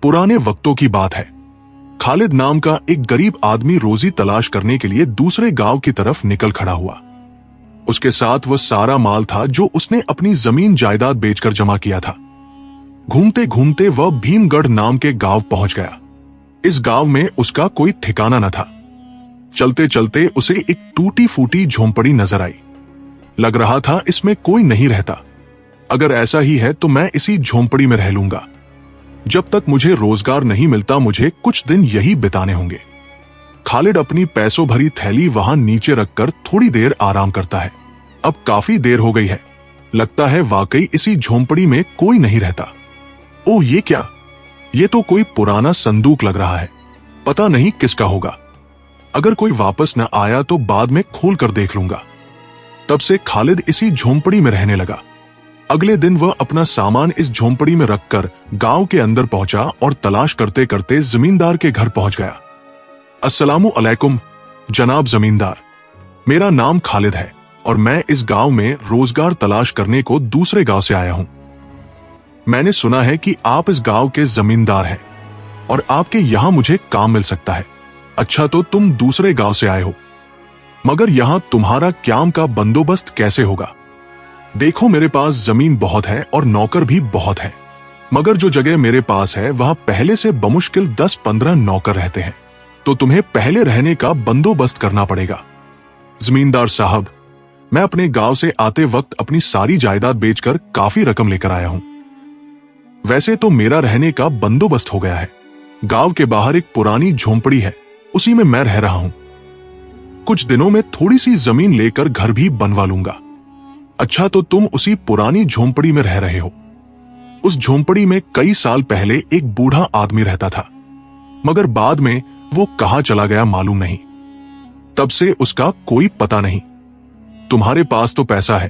पुराने वक्तों की बात है। खालिद नाम का एक गरीब आदमी रोजी तलाश करने के लिए दूसरे गांव की तरफ निकल खड़ा हुआ। उसके साथ वह सारा माल था जो उसने अपनी जमीन जायदाद बेचकर जमा किया था। घूमते घूमते वह भीमगढ़ नाम के गांव पहुंच गया। इस गांव में उसका कोई ठिकाना न था। चलते चलते उसे एक टूटी फूटी झोंपड़ी नजर आई। लग रहा था इसमें कोई नहीं रहता। अगर ऐसा ही है तो मैं इसी झोंपड़ी में रह लूंगा। जब तक मुझे रोजगार नहीं मिलता मुझे कुछ दिन यही बिताने होंगे। खालिद अपनी पैसों भरी थैली वहां नीचे रखकर थोड़ी देर आराम करता है। अब काफी देर हो गई है। लगता है वाकई इसी झोंपड़ी में कोई नहीं रहता। ओह, ये क्या? ये तो कोई पुराना संदूक लग रहा है। पता नहीं किसका होगा। अगर कोई वापस न आया तो बाद में खोल कर देख लूंगा। तब से खालिद इसी झोंपड़ी में रहने लगा। अगले दिन वह अपना सामान इस झोंपड़ी में रखकर गांव के अंदर पहुंचा और तलाश करते करते जमींदार के घर पहुंच गया। अस्सलामु अलैकुम जनाब जमींदार, मेरा नाम खालिद है और मैं इस गांव में रोजगार तलाश करने को दूसरे गांव से आया हूं। मैंने सुना है कि आप इस गांव के जमींदार हैं और आपके यहां मुझे काम मिल सकता है। अच्छा, तो तुम दूसरे गांव से आए हो, मगर यहां तुम्हारा क्याम का बंदोबस्त कैसे होगा? देखो, मेरे पास जमीन बहुत है और नौकर भी बहुत है, मगर जो जगह मेरे पास है वहां पहले से बमुश्किल 10-15 नौकर रहते हैं, तो तुम्हें पहले रहने का बंदोबस्त करना पड़ेगा। जमींदार साहब, मैं अपने गांव से आते वक्त अपनी सारी जायदाद बेचकर काफी रकम लेकर आया हूं। वैसे तो मेरा रहने का बंदोबस्त हो गया है। गांव के बाहर एक पुरानी झोंपड़ी है, उसी में मैं रह रहा हूं। कुछ दिनों में थोड़ी सी जमीन लेकर घर भी बनवा लूंगा। अच्छा, तो तुम उसी पुरानी झोंपड़ी में रह रहे हो। उस झोंपड़ी में कई साल पहले एक बूढ़ा आदमी रहता था, मगर बाद में वो कहां चला गया मालूम नहीं। तब से उसका कोई पता नहीं। तुम्हारे पास तो पैसा है,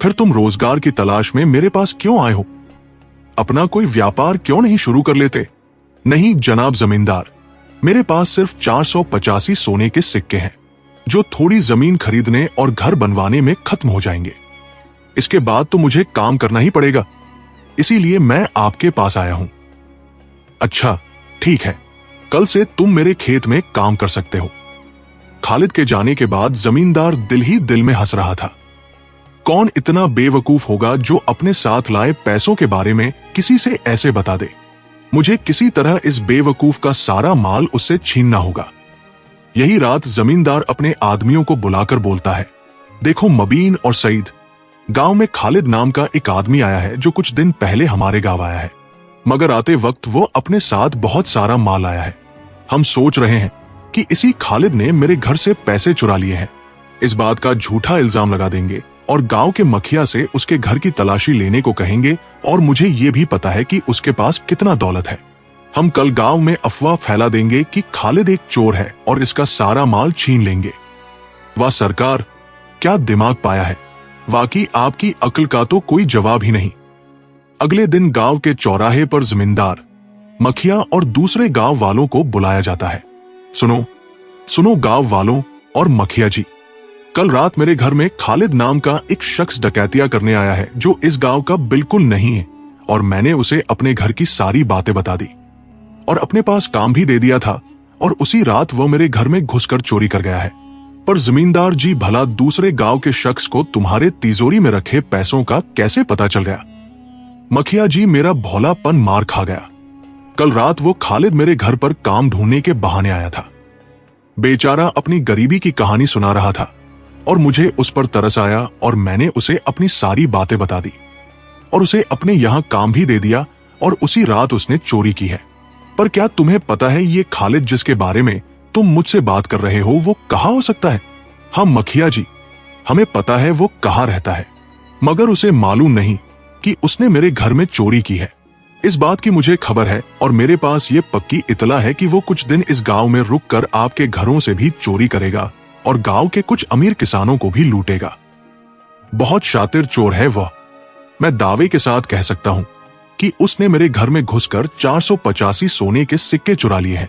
फिर तुम रोजगार की तलाश में मेरे पास क्यों आए हो? अपना कोई व्यापार क्यों नहीं शुरू कर लेते? नहीं जनाब जमींदार, मेरे पास सिर्फ 485 सोने के सिक्के हैं, जो थोड़ी जमीन खरीदने और घर बनवाने में खत्म हो जाएंगे। इसके बाद तो मुझे काम करना ही पड़ेगा, इसीलिए मैं आपके पास आया हूं। अच्छा, ठीक है, कल से तुम मेरे खेत में काम कर सकते हो। खालिद के जाने के बाद जमींदार दिल ही दिल में हंस रहा था। कौन इतना बेवकूफ होगा जो अपने साथ लाए पैसों के बारे में किसी से ऐसे बता दे? मुझे किसी तरह इस बेवकूफ का सारा माल उससे छीनना होगा। यही रात जमींदार अपने आदमियों को बुलाकर बोलता है, देखो मबीन और सईद, गांव में खालिद नाम का एक आदमी आया है जो कुछ दिन पहले हमारे गांव आया है, मगर आते वक्त वो अपने साथ बहुत सारा माल आया है। हम सोच रहे हैं कि इसी खालिद ने मेरे घर से पैसे चुरा लिए हैं। इस बात का झूठा इल्जाम लगा देंगे और गांव के मखिया से उसके घर की तलाशी लेने को कहेंगे, और मुझे ये भी पता है कि उसके पास कितना दौलत है। हम कल गांव में अफवाह फैला देंगे कि खालिद एक चोर है और इसका सारा माल छीन लेंगे। वाह सरकार, क्या दिमाग पाया है! वाकई आपकी अक्ल का तो कोई जवाब ही नहीं। अगले दिन गांव के चौराहे पर जमींदार, मखिया और दूसरे गांव वालों को बुलाया जाता है। सुनो सुनो गांव वालों और मखिया जी, कल रात मेरे घर में खालिद नाम का एक शख्स डकैतियां करने आया है जो इस गांव का बिल्कुल नहीं है, और मैंने उसे अपने घर की सारी बातें बता दी और अपने पास काम भी दे दिया था, और उसी रात वो मेरे घर में घुसकर चोरी कर गया है। पर जमींदार जी, भला दूसरे गांव के शख्स को तुम्हारे तिजोरी में रखे पैसों का कैसे पता चल गया? मखिया जी, मेरा भोलापन मार खा गया। कल रात वो खालिद मेरे घर पर काम ढूंढने के बहाने आया था। बेचारा अपनी गरीबी की कहानी सुना रहा था और मुझे उस पर तरस आया, और मैंने उसे अपनी सारी बातें बता दी और उसे अपने यहां काम भी दे दिया, और उसी रात उसने चोरी की है। पर क्या तुम्हें पता है ये खालिद जिसके बारे में तुम मुझसे बात कर रहे हो वो कहां हो सकता है? हाँ मखिया जी, हमें पता है वो कहां रहता है, मगर उसे मालूम नहीं कि उसने मेरे घर में चोरी की है। इस बात की मुझे खबर है और मेरे पास ये पक्की इतला है कि वो कुछ दिन इस गांव में रुककर आपके घरों से भी चोरी करेगा और गांव के कुछ अमीर किसानों को भी लूटेगा। बहुत शातिर चोर है वह। मैं दावे के साथ कह सकता हूं कि उसने मेरे घर में घुसकर 485 सोने के सिक्के चुरा लिए हैं।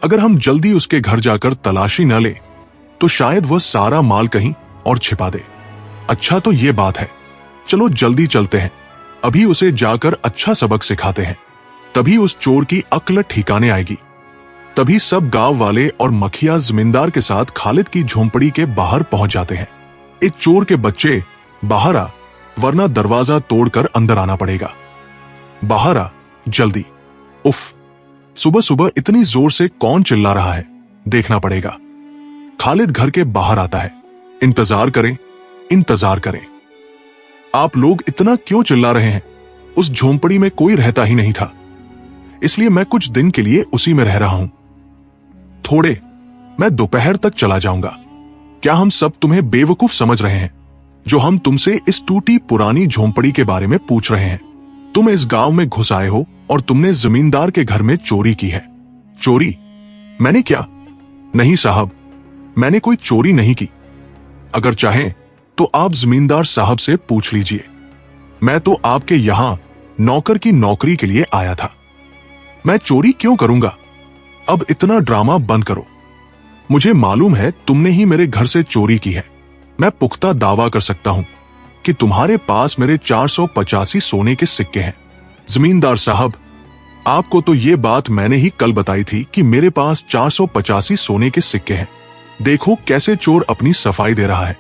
अगर हम जल्दी उसके घर जाकर तलाशी न ले तो शायद वह सारा माल कहीं और छिपा दे। अच्छा, तो ये बात है, चलो जल्दी चलते हैं, अभी उसे जाकर अच्छा सबक सिखाते हैं। तभी उस चोर की अक्ल ठिकाने आएगी। तभी सब गांव वाले और मखिया जमींदार के साथ खालिद की झोंपड़ी के बाहर पहुंच जाते हैं। एक चोर के बच्चे, बाहर आ, वरना दरवाजा तोड़कर अंदर आना पड़ेगा। बाहर आ जल्दी। उफ, सुबह सुबह इतनी जोर से कौन चिल्ला रहा है, देखना पड़ेगा। खालिद घर के बाहर आता है। इंतजार करें, इंतजार करें। आप लोग इतना क्यों चिल्ला रहे हैं? उस झोंपड़ी में कोई रहता ही नहीं था, इसलिए मैं कुछ दिन के लिए उसी में रह रहा हूं। मैं दोपहर तक चला जाऊंगा। क्या हम सब तुम्हें बेवकूफ समझ रहे हैं, जो हम तुमसे इस टूटी पुरानी झोंपड़ी के बारे में पूछ रहे हैं? तुम इस गांव में घुस आए हो और तुमने जमींदार के घर में चोरी की है। चोरी? मैंने क्या? नहीं साहब, मैंने कोई चोरी नहीं की। अगर चाहें तो आप जमींदार साहब से पूछ लीजिए। मैं तो आपके यहां नौकर की नौकरी के लिए आया था। मैं चोरी क्यों करूंगा? अब इतना ड्रामा बंद करो। मुझे मालूम है तुमने ही मेरे घर से चोरी की है। मैं पुख्ता दावा कर सकता हूं कि तुम्हारे पास मेरे 485 सोने के सिक्के हैं। जमींदार साहब, आपको तो ये बात मैंने ही कल बताई थी कि मेरे पास 485 सोने के सिक्के हैं। देखो कैसे चोर अपनी सफाई दे रहा है।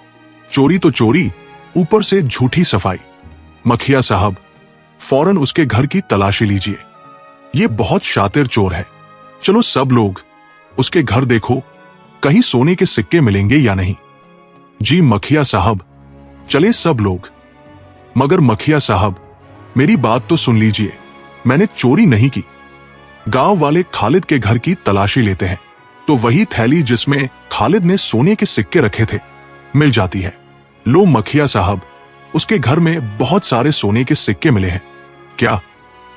चोरी तो चोरी, ऊपर से झूठी सफाई। मखिया साहब, फौरन उसके घर की तलाशी लीजिए। ये बहुत शातिर चोर है। चलो सब लोग उसके घर देखो, कहीं सोने के सिक्के मिलेंगे या नहीं। जी मखिया साहब, चले सब लोग। मगर मखिया साहब, मेरी बात तो सुन लीजिए, मैंने चोरी नहीं की। गांव वाले खालिद के घर की तलाशी लेते हैं तो वही थैली जिसमें खालिद ने सोने के सिक्के रखे थे मिल जाती है। लो मखिया साहब, उसके घर में बहुत सारे सोने के सिक्के मिले हैं। क्या?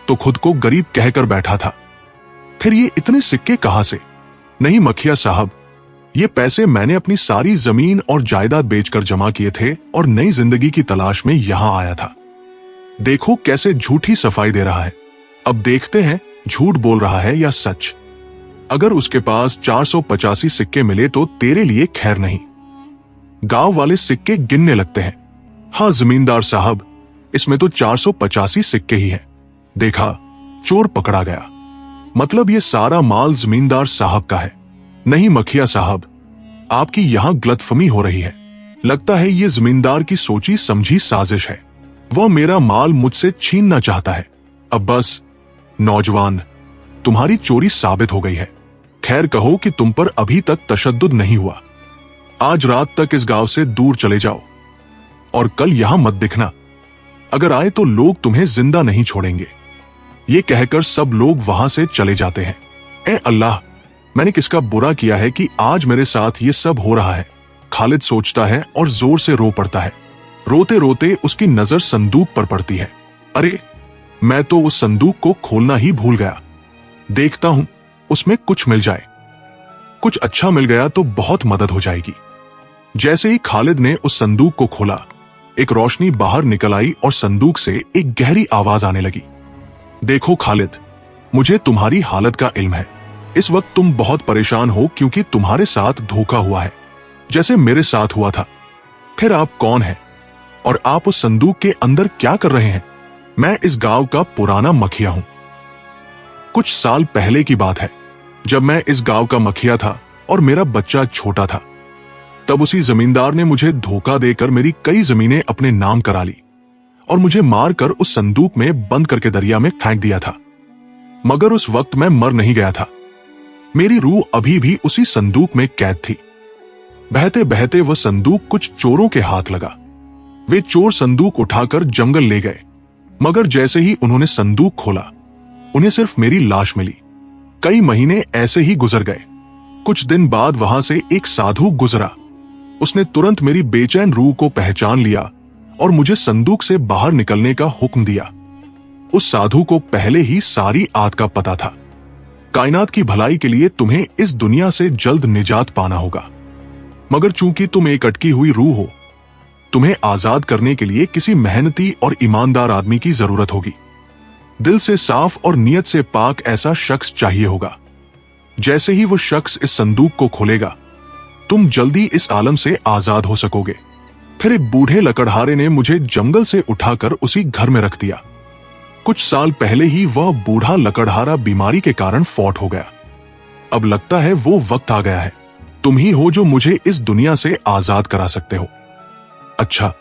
तो खुद को गरीब कहकर बैठा था। फिर ये इतने सिक्के कहां से? नहीं मखिया साहब, ये पैसे मैंने अपनी सारी जमीन और जायदाद बेचकर जमा किए थे और नई जिंदगी की तलाश में यहां आया था। देखो कैसे झूठी सफाई दे रहा है। अब देखते हैं झूठ बोल रहा है या सच। अगर उसके पास 485 सिक्के मिले तो तेरे लिए खैर नहीं। गांव वाले सिक्के गिनने लगते हैं। हाँ जमींदार साहब, इसमें तो 485 सिक्के ही हैं। देखा, चोर पकड़ा गया। मतलब ये सारा माल जमींदार साहब का है। नहीं मखिया साहब, आपकी यहां गलतफहमी हो रही है। लगता है ये जमींदार की सोची समझी साजिश है। वह मेरा माल मुझसे छीनना चाहता है। अब बस नौजवान, तुम्हारी चोरी साबित हो गई है। खैर कहो कि तुम पर अभी तक तशद्दुद नहीं हुआ। आज रात तक इस गांव से दूर चले जाओ और कल यहां मत दिखना। अगर आए तो लोग तुम्हें जिंदा नहीं छोड़ेंगे। ये कहकर सब लोग वहां से चले जाते हैं। ए अल्लाह, मैंने किसका बुरा किया है कि आज मेरे साथ ये सब हो रहा है? खालिद सोचता है और जोर से रो पड़ता है। रोते रोते उसकी नजर संदूक पर पड़ती है। अरे, मैं तो उस संदूक को खोलना ही भूल गया। देखता हूं उसमें कुछ मिल जाए। कुछ अच्छा मिल गया तो बहुत मदद हो जाएगी। जैसे ही खालिद ने उस संदूक को खोला, एक रोशनी बाहर निकल आई और संदूक से एक गहरी आवाज आने लगी। देखो खालिद, मुझे तुम्हारी हालत का इल्म है। इस वक्त तुम बहुत परेशान हो क्योंकि तुम्हारे साथ धोखा हुआ है, जैसे मेरे साथ हुआ था। फिर आप कौन हैं और आप उस संदूक के अंदर क्या कर रहे हैं? मैं इस गांव का पुराना मखिया हूं। कुछ साल पहले की बात है, जब मैं इस गांव का मखिया था और मेरा बच्चा छोटा था। तब उसी जमींदार ने मुझे धोखा देकर मेरी कई जमीनें अपने नाम करा ली और मुझे मारकर उस संदूक में बंद करके दरिया में फेंक दिया था। मगर उस वक्त मैं मर नहीं गया था। मेरी रूह अभी भी उसी संदूक में कैद थी। बहते बहते वह संदूक कुछ चोरों के हाथ लगा। वे चोर संदूक उठाकर जंगल ले गए, मगर जैसे ही उन्होंने संदूक खोला, उन्हें सिर्फ मेरी लाश मिली। कई महीने ऐसे ही गुजर गए। कुछ दिन बाद वहां से एक साधु गुजरा। उसने तुरंत मेरी बेचैन रूह को पहचान लिया और मुझे संदूक से बाहर निकलने का हुक्म दिया। उस साधु को पहले ही सारी आत का पता था। कायनात की भलाई के लिए तुम्हें इस दुनिया से जल्द निजात पाना होगा, मगर चूंकि तुम एक अटकी हुई रूह हो, तुम्हें आजाद करने के लिए किसी मेहनती और ईमानदार आदमी की जरूरत होगी। दिल से साफ और नियत से पाक ऐसा शख्स चाहिए होगा। जैसे ही वो शख्स इस संदूक को खोलेगा, तुम जल्दी इस आलम से आजाद हो सकोगे। फिर एक बूढ़े लकड़हारे ने मुझे जंगल से उठाकर उसी घर में रख दिया। कुछ साल पहले ही वह बूढ़ा लकड़हारा बीमारी के कारण फौत हो गया। अब लगता है वो वक्त आ गया है। तुम ही हो जो मुझे इस दुनिया से आजाद करा सकते हो। अच्छा,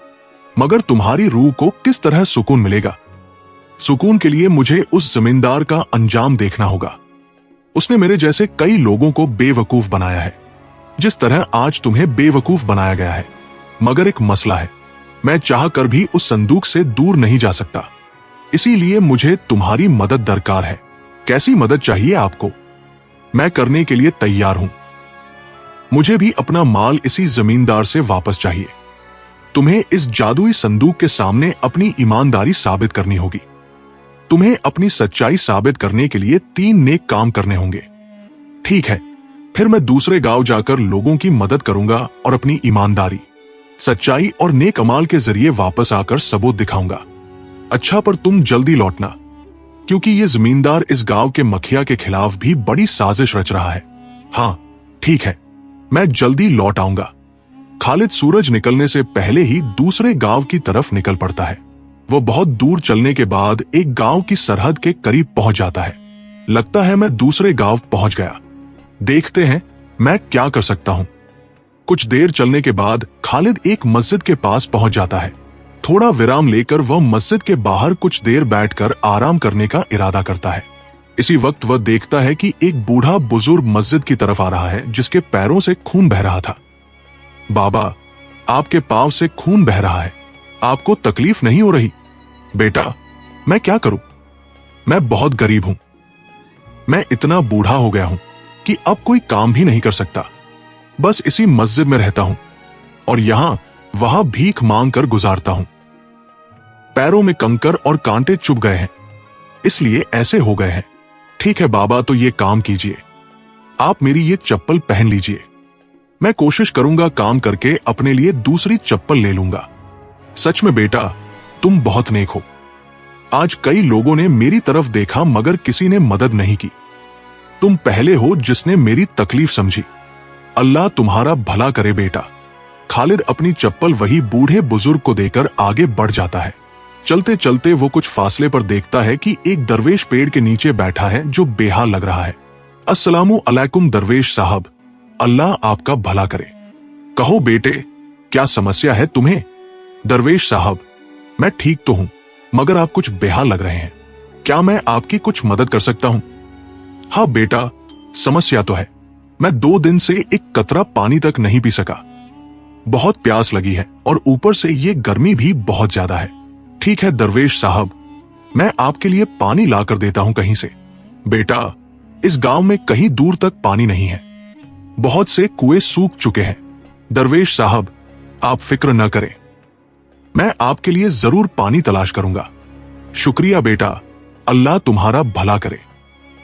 मगर तुम्हारी रूह को किस तरह सुकून मिलेगा? सुकून के लिए मुझे उस जमींदार का अंजाम देखना होगा। उसने मेरे जैसे कई लोगों को बेवकूफ बनाया है, जिस तरह आज तुम्हें बेवकूफ बनाया गया है। मगर एक मसला है, मैं चाह कर भी उस संदूक से दूर नहीं जा सकता। इसीलिए मुझे तुम्हारी मदद दरकार है। कैसी मदद चाहिए आपको? मैं करने के लिए तैयार हूं। मुझे भी अपना माल इसी जमींदार से वापस चाहिए। तुम्हें इस जादुई संदूक के सामने अपनी ईमानदारी साबित करनी होगी। तुम्हें अपनी सच्चाई साबित करने के लिए 3 नेक काम करने होंगे। ठीक है, फिर मैं दूसरे गांव जाकर लोगों की मदद करूंगा और अपनी ईमानदारी, सच्चाई और नेक अमाल के जरिए वापस आकर सबूत दिखाऊंगा। अच्छा, पर तुम जल्दी लौटना, क्योंकि ये जमींदार इस गांव के मखिया के खिलाफ भी बड़ी साजिश रच रहा है। हाँ, ठीक है, मैं जल्दी लौट आऊंगा। खालिद सूरज निकलने से पहले ही दूसरे गांव की तरफ निकल पड़ता है। वो बहुत दूर चलने के बाद एक गांव की सरहद के करीब पहुंच जाता है। लगता है मैं दूसरे गांव पहुंच गया। देखते हैं मैं क्या कर सकता हूं। कुछ देर चलने के बाद खालिद एक मस्जिद के पास पहुंच जाता है। थोड़ा विराम लेकर वह मस्जिद के बाहर कुछ देर बैठकर आराम करने का इरादा करता है। इसी वक्त वह देखता है कि एक बूढ़ा बुजुर्ग मस्जिद की तरफ आ रहा है, जिसके पैरों से खून बह रहा था। बाबा, आपके पांव से खून बह रहा है, आपको तकलीफ नहीं हो रही? बेटा, मैं क्या करूं? मैं बहुत गरीब हूं। मैं इतना बूढ़ा हो गया हूं कि अब कोई काम भी नहीं कर सकता। बस इसी मस्जिद में रहता हूं और यहां वहां भीख मांग कर गुजारता हूं। पैरों में कंकर और कांटे चुभ गए हैं, इसलिए ऐसे हो गए हैं। ठीक है बाबा, तो ये काम कीजिए, आप मेरी ये चप्पल पहन लीजिए। मैं कोशिश करूंगा काम करके अपने लिए दूसरी चप्पल ले लूंगा। सच में बेटा, तुम बहुत नेक हो। आज कई लोगों ने मेरी तरफ देखा मगर किसी ने मदद नहीं की। तुम पहले हो जिसने मेरी तकलीफ समझी। अल्लाह तुम्हारा भला करे बेटा। खालिद अपनी चप्पल वही बूढ़े बुजुर्ग को देकर आगे बढ़ जाता है। चलते चलते वो कुछ फासले पर देखता है कि एक दरवेश पेड़ के नीचे बैठा है जो बेहाल लग रहा है। अस्सलामु अलैकुम दरवेश साहब, अल्लाह आपका भला करे। कहो बेटे, क्या समस्या है तुम्हें? दरवेश साहब, मैं ठीक तो हूं, मगर आप कुछ बेहाल लग रहे हैं। क्या मैं आपकी कुछ मदद कर सकता हूं? हाँ बेटा, समस्या तो है। मैं 2 दिन से एक कतरा पानी तक नहीं पी सका। बहुत प्यास लगी है और ऊपर से ये गर्मी भी बहुत ज्यादा है। ठीक है दरवेश साहब, मैं आपके लिए पानी लाकर देता हूं कहीं से। बेटा, इस गांव में कहीं दूर तक पानी नहीं है। बहुत से कुएं सूख चुके हैं। दरवेश साहब, आप फिक्र न करें, मैं आपके लिए जरूर पानी तलाश करूंगा। शुक्रिया बेटा, अल्लाह तुम्हारा भला करे।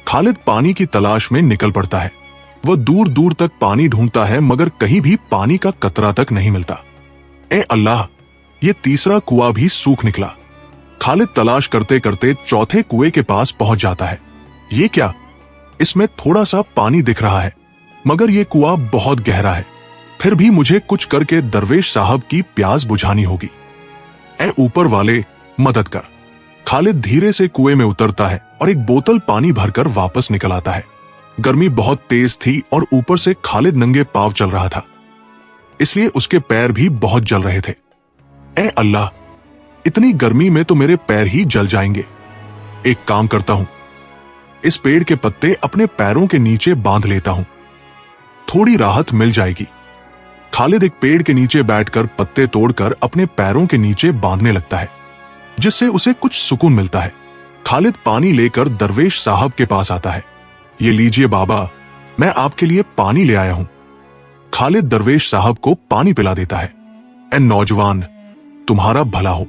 खालिद पानी की तलाश में निकल पड़ता है। वह दूर दूर तक पानी ढूंढता है मगर कहीं भी पानी का कतरा तक नहीं मिलता। ए अल्लाह, ये तीसरा कुआं भी सूख निकला। खालिद तलाश करते करते चौथे कुएं के पास पहुंच जाता है। ये क्या? इसमें थोड़ा सा पानी दिख रहा है मगर ये कुआं बहुत गहरा है। फिर भी मुझे कुछ करके दरवेश साहब की प्यास बुझानी होगी। ए ऊपर वाले, मदद कर। खालिद धीरे से कुएं में उतरता है और एक बोतल पानी भरकर वापस निकल आता है। गर्मी बहुत तेज थी और ऊपर से खालिद नंगे पांव चल रहा था, इसलिए उसके पैर भी बहुत जल रहे थे। ए अल्लाह, इतनी गर्मी में तो मेरे पैर ही जल जाएंगे। एक काम करता हूं, इस पेड़ के पत्ते अपने पैरों के नीचे बांध लेता हूं, थोड़ी राहत मिल जाएगी। खालिद एक पेड़ के नीचे बैठकर पत्ते तोड़कर अपने पैरों के नीचे बांधने लगता है, जिससे उसे कुछ सुकून मिलता है। खालिद पानी लेकर दरवेश साहब के पास आता है। ये लीजिए बाबा, मैं आपके लिए पानी ले आया हूं। खालिद दरवेश साहब को पानी पिला देता है। ए नौजवान, तुम्हारा भला हो।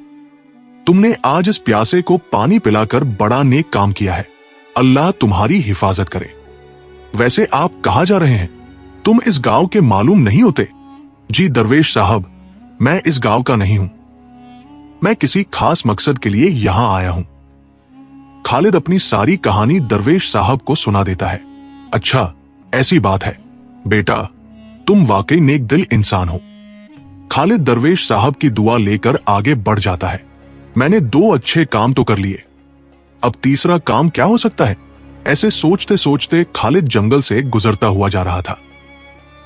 तुमने आज इस प्यासे को पानी पिलाकर बड़ा नेक काम किया है। अल्लाह तुम्हारी हिफाजत करे। वैसे आप कहां जा रहे हैं? तुम इस गांव के मालूम नहीं होते? जी दरवेश साहब, मैं इस गांव का नहीं हूं। मैं किसी खास मकसद के लिए यहां आया हूं। खालिद अपनी सारी कहानी दरवेश साहब को सुना देता है। अच्छा, ऐसी बात है। बेटा, तुम वाकई नेक दिल इंसान हो। खालिद दरवेश साहब की दुआ लेकर आगे बढ़ जाता है। मैंने 2 अच्छे काम तो कर लिए, अब तीसरा काम क्या हो सकता है? ऐसे सोचते सोचते खालिद जंगल से गुजरता हुआ जा रहा था।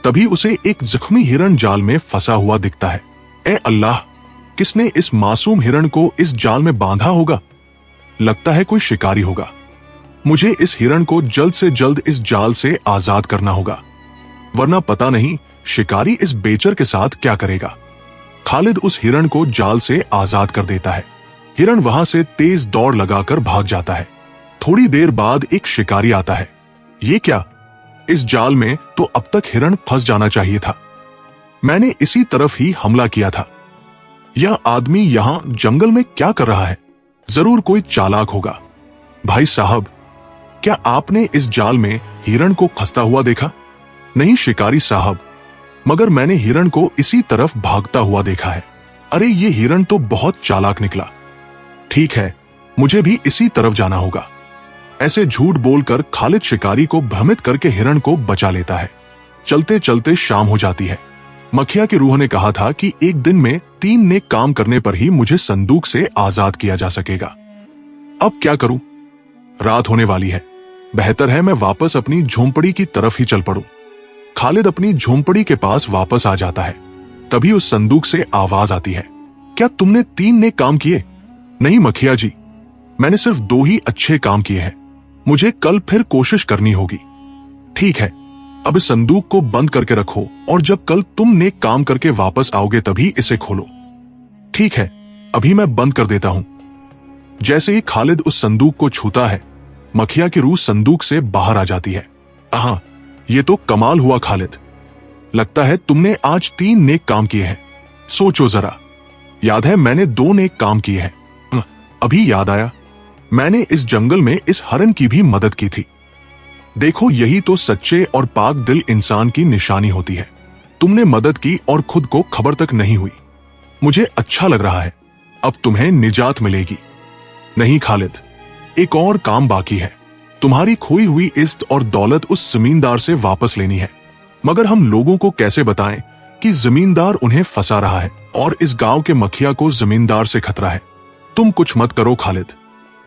तभी उसे एक जख्मी हिरण जाल में फंसा हुआ दिखता है। ए अल्लाह, किसने इस मासूम हिरण को इस जाल में बांधा होगा? लगता है कोई शिकारी होगा। मुझे इस हिरण को जल्द से जल्द इस जाल से आजाद करना होगा, वरना पता नहीं शिकारी इस बेचर के साथ क्या करेगा। खालिद उस हिरण को जाल से आजाद कर देता है। हिरण वहां से तेज दौड़ लगाकर भाग जाता है। थोड़ी देर बाद एक शिकारी आता है। ये क्या? इस जाल में तो अब तक हिरण फंस जाना चाहिए था। मैंने इसी तरफ ही हमला किया था। यह आदमी यहां जंगल में क्या कर रहा है? जरूर कोई चालाक होगा। भाई साहब, क्या आपने इस जाल में हिरण को फंसता हुआ देखा? नहीं शिकारी साहब, मगर मैंने हिरण को इसी तरफ भागता हुआ देखा है। अरे ये हिरण तो बहुत चालाक निकला। ठीक है, मुझे भी इसी तरफ जाना होगा। ऐसे झूठ बोलकर खालिद शिकारी को भ्रमित करके हिरण को बचा लेता है। चलते चलते शाम हो जाती है। मखिया की रूह ने कहा था कि एक दिन में 3 नेक काम करने पर ही मुझे संदूक से आजाद किया जा सकेगा। अब क्या करूं? रात होने वाली है। बेहतर है मैं वापस अपनी झोंपड़ी की तरफ ही चल पड़ूं। खालिद अपनी झोंपड़ी के पास वापस आ जाता है। तभी उस संदूक से आवाज आती है, क्या तुमने 3 नेक काम किए? नहीं मखिया जी, मैंने सिर्फ 2 ही अच्छे काम किए हैं। मुझे कल फिर कोशिश करनी होगी। ठीक है, अब इस संदूक को बंद करके रखो और जब कल तुम नेक काम करके वापस आओगे तभी इसे खोलो। ठीक है, अभी मैं बंद कर देता हूं। जैसे ही खालिद उस संदूक को छूता है, मखिया की रूह संदूक से बाहर आ जाती है। हाँ, ये तो कमाल हुआ खालिद। लगता है तुमने आज 3 नेक काम किए हैं। सोचो जरा, याद है मैंने 2 नेक काम किए हैं। अभी याद आया, मैंने इस जंगल में इस हरण की भी मदद की थी। देखो, यही तो सच्चे और पाक दिल इंसान की निशानी होती है। तुमने मदद की और खुद को खबर तक नहीं हुई। मुझे अच्छा लग रहा है। अब तुम्हें निजात मिलेगी। नहीं खालिद, एक और काम बाकी है। तुम्हारी खोई हुई इज्जत और दौलत उस जमींदार से वापस लेनी है। मगर हम लोगों को कैसे बताएं कि जमींदार उन्हें फंसा रहा है और इस गांव के मखिया को जमींदार से खतरा है। तुम कुछ मत करो खालिद,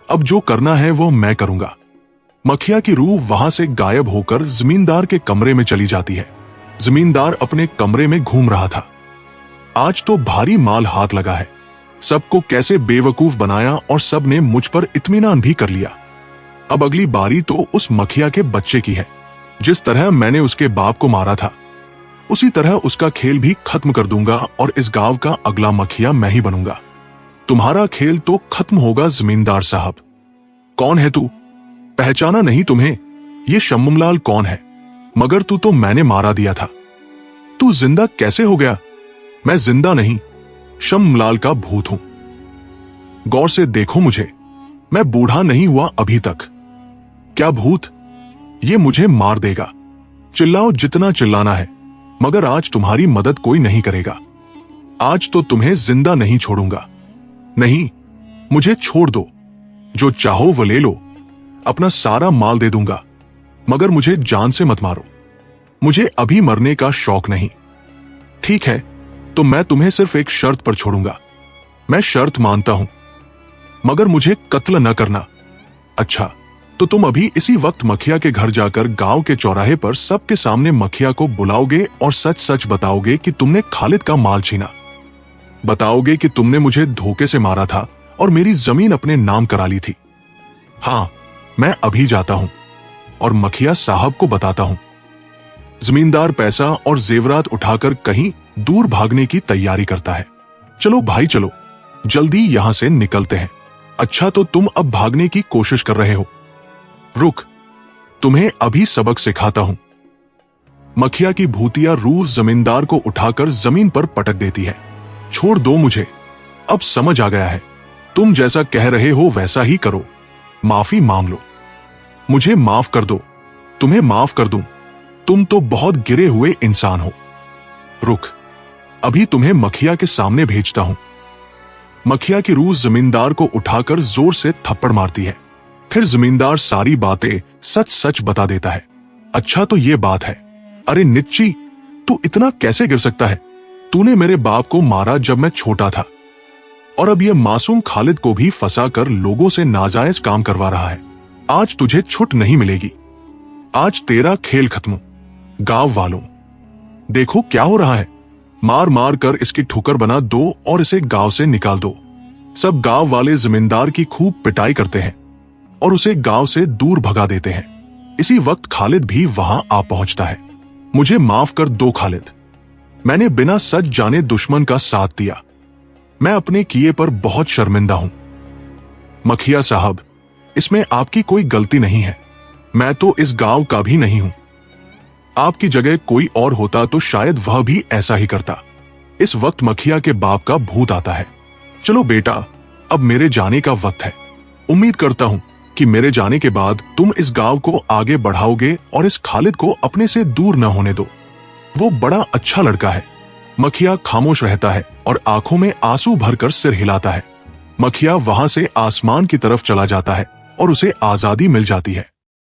अब जो करना है वो मैं करूंगा। मखिया की रूह वहां से गायब होकर जमींदार के कमरे में चली जाती है। जमींदार अपने कमरे में घूम रहा था। आज तो भारी माल हाथ लगा है। सबको कैसे बेवकूफ बनाया और सब ने मुझ पर इत्मीनान भी कर लिया। अब अगली बारी तो उस मखिया के बच्चे की है। जिस तरह मैंने उसके बाप को मारा था, उसी तरह उसका खेल भी खत्म कर दूंगा और इस गांव का अगला मखिया मैं ही बनूंगा। तुम्हारा खेल तो खत्म होगा जमींदार साहब। कौन है तू? पहचाना नहीं तुम्हें? ये शम्मलाल कौन है? मगर तू तो मैंने मारा दिया था। तू जिंदा कैसे हो गया? मैं जिंदा नहीं, शम्मलाल का भूत हूं। गौर से देखो मुझे, मैं बूढ़ा नहीं हुआ अभी तक। क्या भूत? ये मुझे मार देगा। चिल्लाओ जितना चिल्लाना है, मगर आज तुम्हारी मदद कोई नहीं करेगा। आज तो तुम्हें जिंदा नहीं छोड़ूंगा। नहीं, मुझे छोड़ दो। जो चाहो वो ले लो। अपना सारा माल दे दूंगा, मगर मुझे जान से मत मारो। मुझे अभी मरने का शौक नहीं। ठीक है, तो मैं तुम्हें सिर्फ एक शर्त पर छोड़ूंगा। मैं शर्त मानता हूं, मगर मुझे कत्ल न करना। अच्छा, तो तुम अभी इसी वक्त मखिया के घर जाकर गांव के चौराहे पर सबके सामने मखिया को बुलाओगे और सच सच बताओगे कि तुमने खालिद का माल छीना। बताओगे कि तुमने मुझे धोखे से मारा था और मेरी जमीन अपने नाम करा ली थी। हाँ, मैं अभी जाता हूं और मखिया साहब को बताता हूं। जमींदार पैसा और जेवरात उठाकर कहीं दूर भागने की तैयारी करता है। चलो भाई चलो, जल्दी यहां से निकलते हैं। अच्छा, तो तुम अब भागने की कोशिश कर रहे हो। रुक, तुम्हें अभी सबक सिखाता हूं। मखिया की भूतिया रूह जमींदार को उठाकर जमीन पर पटक देती है। छोड़ दो मुझे, अब समझ आ गया है। तुम जैसा कह रहे हो वैसा ही करो। माफी मांग लो। मुझे माफ कर दो। तुम्हें माफ कर दूं। तुम तो बहुत गिरे हुए इंसान हो। रुक, अभी तुम्हें मखिया के सामने भेजता हूं। मखिया की रूह जमींदार को उठाकर जोर से थप्पड़ मारती है। फिर जमींदार सारी बातें सच सच बता देता है। अच्छा, तो ये बात है। अरे निच्ची, तू इतना कैसे गिर सकता है? तूने मेरे बाप को मारा जब मैं छोटा था। और अब यह मासूम खालिद को भी फंसा कर लोगों से नाजायज काम करवा रहा है। आज तुझे छुट नहीं मिलेगी। आज तेरा खेल खत्म। गांव वालों, देखो क्या हो रहा है। मार मार कर इसकी ठोकर बना दो और इसे गांव से निकाल दो। सब गांव वाले जमींदार की खूब पिटाई करते हैं और उसे गांव से दूर भगा देते हैं। इसी वक्त खालिद भी वहां आ पहुंचता है। मुझे माफ कर दो खालिद, मैंने बिना सच जाने दुश्मन का साथ दिया। मैं अपने किए पर बहुत शर्मिंदा हूं। मखिया साहब, इसमें आपकी कोई गलती नहीं है। मैं तो इस गांव का भी नहीं हूं। आपकी जगह कोई और होता तो शायद वह भी ऐसा ही करता। इस वक्त मखिया के बाप का भूत आता है। चलो बेटा, अब मेरे जाने का वक्त है। उम्मीद करता हूं कि मेरे जाने के बाद तुम इस गांव को आगे बढ़ाओगे और इस खालिद को अपने से दूर न होने दो। वो बड़ा अच्छा लड़का है। मखिया खामोश रहता है और आंखों में आंसू भरकर सिर हिलाता है। मखिया वहां से आसमान की तरफ चला जाता है और उसे आजादी मिल जाती है।